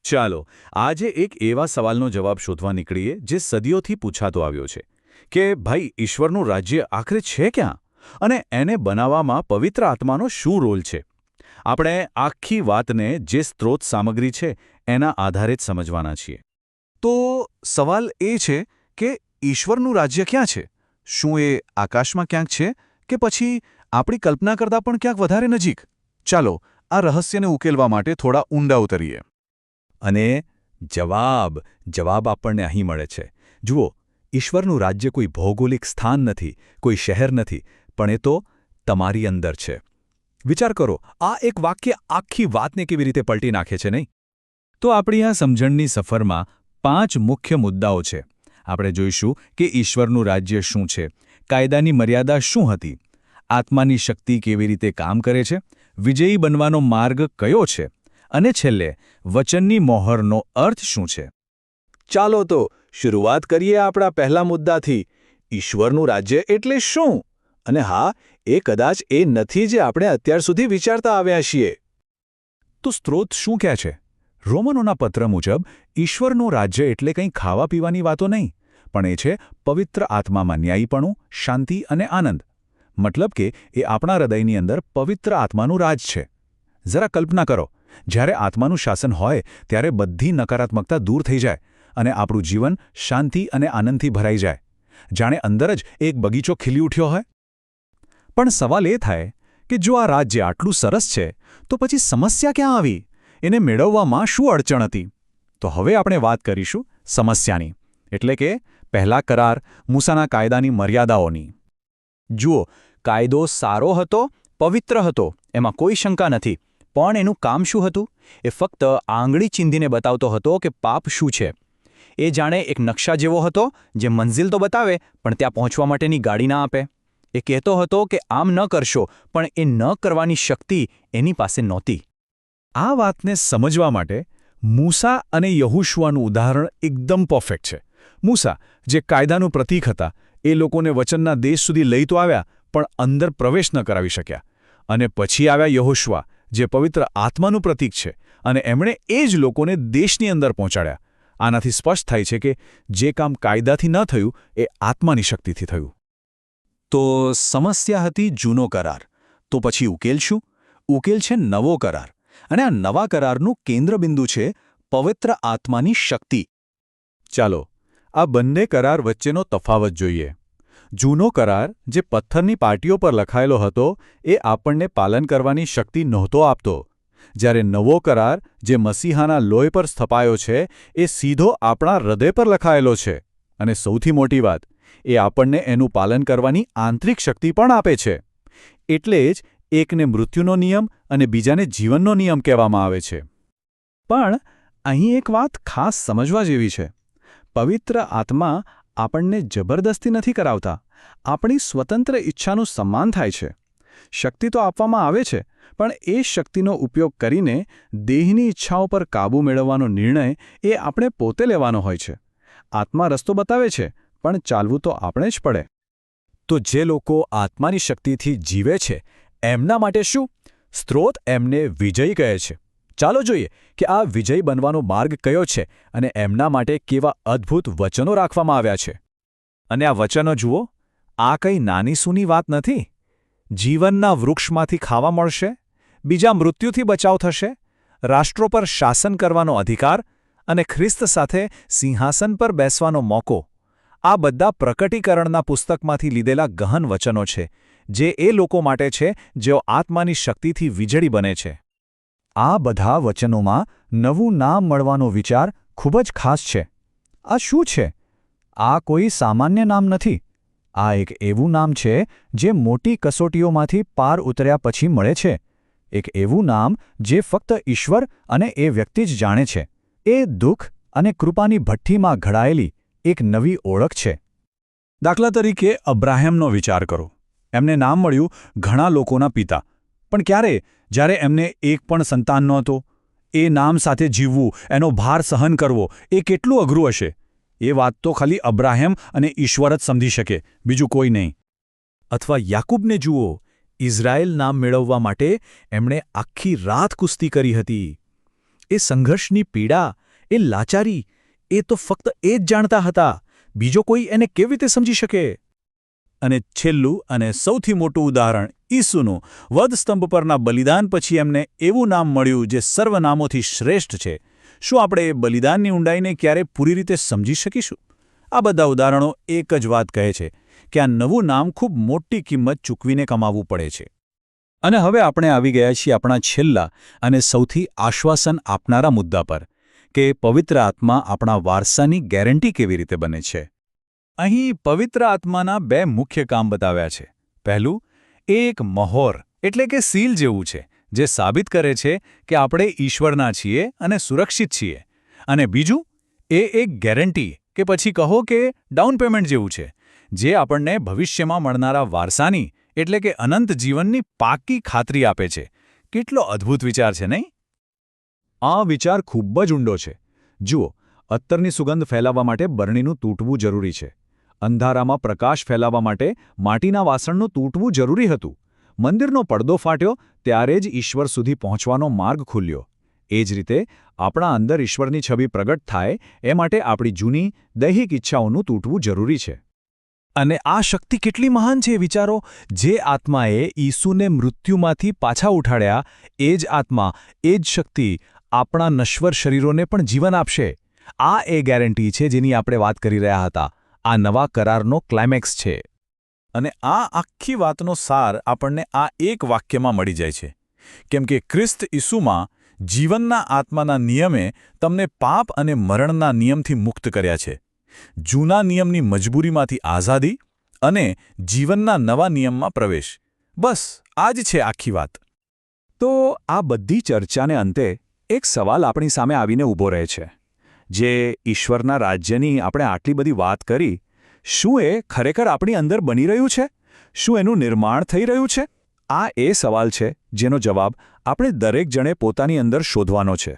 ચાલો આજે એક એવા સવાલનો જવાબ શોધવા નીકળીએ જે સદીઓથી પૂછાતો આવ્યો છે કે ભાઈ ઈશ્વરનું રાજ્ય આખરે છે ક્યાં અને એને બનાવવામાં પવિત્ર આત્માનો શું રોલ છે. આપણે આખી વાતને જે સ્ત્રોત સામગ્રી છે એના આધારે જ સમજવાના છીએ. તો સવાલ એ છે કે ઈશ્વરનું રાજ્ય ક્યાં છે? શું એ આકાશમાં ક્યાંક છે કે પછી આપણી કલ્પના કરતાં પણ ક્યાંક વધારે નજીક? ચાલો આ રહસ્યને ઉકેલવા માટે થોડા ઊંડા ઉતરીએ. અને જવાબ આપણને અહીં મળે છે. જુઓ, ઈશ્વરનું રાજ્ય કોઈ ભૌગોલિક સ્થાન નથી, કોઈ શહેર નથી, પણ એ તો તમારી અંદર છે. વિચાર કરો, આ એક વાક્ય આખી વાતને કેવી રીતે પલટી નાખે છે, નહીં? તો આપણી આ સમજણની સફરમાં 5 મુખ્ય મુદ્દાઓ છે. આપણે જોઈશું કે ઈશ્વરનું રાજ્ય શું છે, કાયદાની મર્યાદા શું હતી, આત્માની શક્તિ કેવી રીતે કામ કરે છે, વિજયી બનવાનો માર્ગ કયો છે, અને છેલ્લે વચનની મોહરનો અર્થ શું છે. ચાલો તો શરૂઆત કરીએ આપણા પહેલા મુદ્દાથી. ઈશ્વરનું રાજ્ય એટલે શું? અને હા, એ કદાચ એ નથી જે આપણે અત્યાર સુધી વિચારતા આવ્યા છીએ. તો સ્ત્રોત શું કહે છે? રોમનોના પત્ર મુજબ ઈશ્વરનું રાજ્ય એટલે કંઈ ખાવા પીવાની વાતો નહીં, પણ એ છે પવિત્ર આત્મામાં ન્યાયીપણું, શાંતિ અને આનંદ. મતલબ કે એ આપણા હૃદયની અંદર પવિત્ર આત્માનું રાજ છે. જરા કલ્પના કરો, જ્યારે આત્માનું શાસન હોય ત્યારે બધી નકારાત્મકતા દૂર થઈ જાય અને આપણું જીવન શાંતિ અને આનંદથી ભરાઈ જાય, જાણે અંદર જ એક બગીચો ખીલી ઉઠ્યો હોય. પણ સવાલ એ થાય કે જો આ રાજ્ય આટલું સરસ છે તો પછી સમસ્યા ક્યાં આવી? એને મેળવવામાં શું અડચણ હતી? તો હવે આપણે વાત કરીશું સમસ્યાની, એટલે કે પહેલા કરાર, મૂસાના કાયદાની મર્યાદાઓની. જુઓ, કાયદો સારો હતો, પવિત્ર હતો, એમાં કોઈ શંકા નથી. પણ એનું કામ શું હતું? એ ફક્ત આંગળી ચીંધીને બતાવતો હતો કે પાપ શું છે. એ જાણે એક નકશા જેવો હતો જે મંઝિલ તો બતાવે પણ ત્યાં પહોંચવા માટેની ગાડી ના આપે. એ કહેતો હતો કે આમ ન કરશો, પણ એ ન કરવાની શક્તિ એની પાસે નહોતી. આ વાતને સમજવા માટે મૂસા અને યહોશુઆનું ઉદાહરણ એકદમ પરફેક્ટ છે. મૂસા, જે કાયદાનું પ્રતીક હતા, એ લોકોને વચનના દેશ સુધી લઈ તો આવ્યા પણ અંદર પ્રવેશ ન કરાવી શક્યા. અને પછી આવ્યા યહોશુઆ, જે પવિત્ર આત્માનું પ્રતીક છે, અને એમણે એ જ લોકોને દેશની અંદર પહોંચાડ્યા. આનાથી સ્પષ્ટ થાય છે કે જે કામ કાયદાથી ન થયું એ આત્માની શક્તિથી થયું. તો સમસ્યા હતી જૂનો કરાર. તો પછી ઉકેલ શું? ઉકેલ છે નવો કરાર. અને આ નવા કરારનું કેન્દ્રબિંદુ છે પવિત્ર આત્માની શક્તિ. ચાલો આ બંને કરાર વચ્ચેનો તફાવત જોઈએ. જૂનો કરાર, જે પથ્થરની પાટીઓ પર લખાયેલો હતો, એ આપણને પાલન કરવાની શક્તિ નહોતો આપતો. જ્યારે નવો કરાર, જે મસીહાના લોહી પર સ્થપાયો છે, એ સીધો આપણા હૃદય પર લખાયેલો છે. અને સૌથી મોટી વાત, એ આપણને એનું પાલન કરવાની આંતરિક શક્તિ પણ આપે છે. એટલે જ એકને મૃત્યુનો નિયમ અને બીજાને જીવનનો નિયમ કહેવામાં આવે છે. પણ અહીં એક વાત ખાસ સમજવા જેવી છે. પવિત્ર આત્મા આપણને જબરદસ્તી નથી કરાવતા. આપણી સ્વતંત્ર ઈચ્છાનું સન્માન થાય છે. શક્તિ તો આપવામાં આવે છે, પણ એ શક્તિનો ઉપયોગ કરીને દેહની ઈચ્છાઓ પર કાબૂ મેળવવાનો નિર્ણય એ આપણે પોતે લેવાનો હોય છે. આત્મા રસ્તો બતાવે છે, પણ ચાલવું તો આપણે જ પડે. તો જે લોકો આત્માની શક્તિથી જીવે છે, એમના માટે શું? સ્ત્રોત એમને વિજયી કહે છે. ચાલો જોઈએ કે આ વિજયી બનવાનો માર્ગ કયો છે અને એમના માટે કેવા અદ્ભુત વચનો રાખવામાં આવ્યા છે. અને આ વચનો જુઓ, આ કંઈ નાની સૂની વાત નથી. જીવનના વૃક્ષમાંથી ખાવા મળશે, બીજા મૃત્યુથી બચાવ થશે, રાષ્ટ્રો પર શાસન કરવાનો અધિકાર અને ખ્રિસ્ત સાથે સિંહાસન પર બેસવાનો મોકો. આ બધા પ્રકટીકરણના પુસ્તકમાંથી લીધેલા ગહન વચનો છે, જે એ લોકો માટે છે જેઓ આત્માની શક્તિથી વીજળી બને છે. આ બધા વચનોમાં નવું નામ મળવાનો વિચાર ખૂબ જ ખાસ છે. આ શું છે? આ કોઈ સામાન્ય નામ નથી. આ એક એવું નામ છે જે મોટી કસોટીઓમાંથી પાર ઉતર્યા પછી મળે છે. એક એવું નામ જે ફક્ત ઈશ્વર અને એ વ્યક્તિ જ જાણે છે. એ દુઃખ અને કૃપાની ભઠ્ઠીમાં ઘડાયેલી એક નવી ઓળખ છે. દાખલા તરીકે અબ્રાહમનો વિચાર કરો. એમને નામ મળ્યું ઘણા લોકોના પિતા. પણ ક્યારે? જ્યારે એમને એક પણ સંતાન નહોતો. એ નામ સાથે જીવવું, એનો ભાર સહન કરવો, એ કેટલું અઘરું હશે. એ વાત તો ખાલી અબ્રાહમ અને ઈશ્વર જ સમજી શકે, બીજું કોઈ નહીં. અથવા યાકૂબને જુઓ. ઇઝરાયેલ નામ મેળવવા માટે એમણે આખી રાત કુસ્તી કરી હતી. એ સંઘર્ષની પીડા, એ લાચારી, એ તો ફક્ત એ જ જાણતા હતા. બીજો કોઈ એને કેવી રીતે સમજી શકે? અને છેલ્લું અને સૌથી મોટું ઉદાહરણ ઈસુનું. વધસ્તંભ પરના બલિદાન પછી એમને એવું નામ મળ્યું જે સર્વનામોથી શ્રેષ્ઠ છે. શું આપણે એ બલિદાનની ઊંડાઈને ક્યારે પૂરી રીતે સમજી શકીશું? આ બધા ઉદાહરણો એક જ વાત કહે છે કે આ નવું નામ ખૂબ મોટી કિંમત ચૂકવીને કમાવવું પડે છે. અને હવે આપણે આવી ગયા છીએ આપણા છેલ્લા અને સૌથી આશ્વાસન આપનારા મુદ્દા પર, કે પવિત્ર આત્મા આપણા વારસાની ગેરંટી કેવી રીતે બને છે. અહીં પવિત્ર આત્માના બે મુખ્ય કામ બતાવ્યા છે. પહેલું, એ એક મહોર એટલે કે સીલ જેવું છે, જે સાબિત કરે છે કે આપણે ઈશ્વરના છીએ અને સુરક્ષિત છીએ. અને બીજું, એ એક ગેરંટી કે પછી કહો કે ડાઉન પેમેન્ટ જેવું છે, જે આપણને ભવિષ્યમાં મળનારા વારસાની એટલે કે અનંત જીવનની પાક્કી ખાતરી આપે છે. કેટલો અદ્ભુત વિચાર છે, નહીં? આ વિચાર ખૂબ જ ઊંડો છે. જુઓ, અત્તરની સુગંધ ફેલાવવા માટે બરણીનું તૂટવું જરૂરી છે. અંધારામાં પ્રકાશ ફેલાવવા માટે માટીના વાસણનું તૂટવું જરૂરી હતું. મંદિરનો પડદો ફાટ્યો ત્યારે જ ઈશ્વર સુધી પહોંચવાનો માર્ગ ખુલ્યો. એ જ રીતે આપણા અંદર ઈશ્વરની છબી પ્રગટ થાય એ માટે આપણી જૂની દૈહિક ઈચ્છાઓનું તૂટવું જરૂરી છે. અને આ શક્તિ કેટલી મહાન છે વિચારો. જે આત્માએ ઈસુને મૃત્યુમાંથી પાછા ઉઠાડ્યા, એ જ આત્મા, એ જ શક્તિ આપણા નશ્વર શરીરોને પણ જીવન આપશે. આ એ ગેરંટી છે જેની આપણે વાત કરી રહ્યા હતા. આ નવા કરારનો ક્લાઇમેક્સ છે. અને આ આખી વાતનો સાર આપણને આ એક વાક્યમાં મળી જાય છે. કેમ કે ખ્રિસ્ત ઈસુમાં જીવનના આત્માના નિયમે તમને પાપ અને મરણના નિયમથી મુક્ત કર્યા છે. જૂના નિયમની મજબૂરીમાંથી આઝાદી અને જીવનના નવા નિયમમાં પ્રવેશ. બસ આ જ છે આખી વાત. તો આ બધી ચર્ચાને અંતે એક સવાલ આપણી સામે આવીને ઊભો રહે છે. જે ઈશ્વરના રાજ્યની આપણે આટલી બધી વાત કરી, શું એ ખરેખર આપણી અંદર બની રહ્યું છે? શું એનું નિર્માણ થઈ રહ્યું છે? આ એ સવાલ છે જેનો જવાબ આપણે દરેક જણે પોતાની અંદર શોધવાનો છે.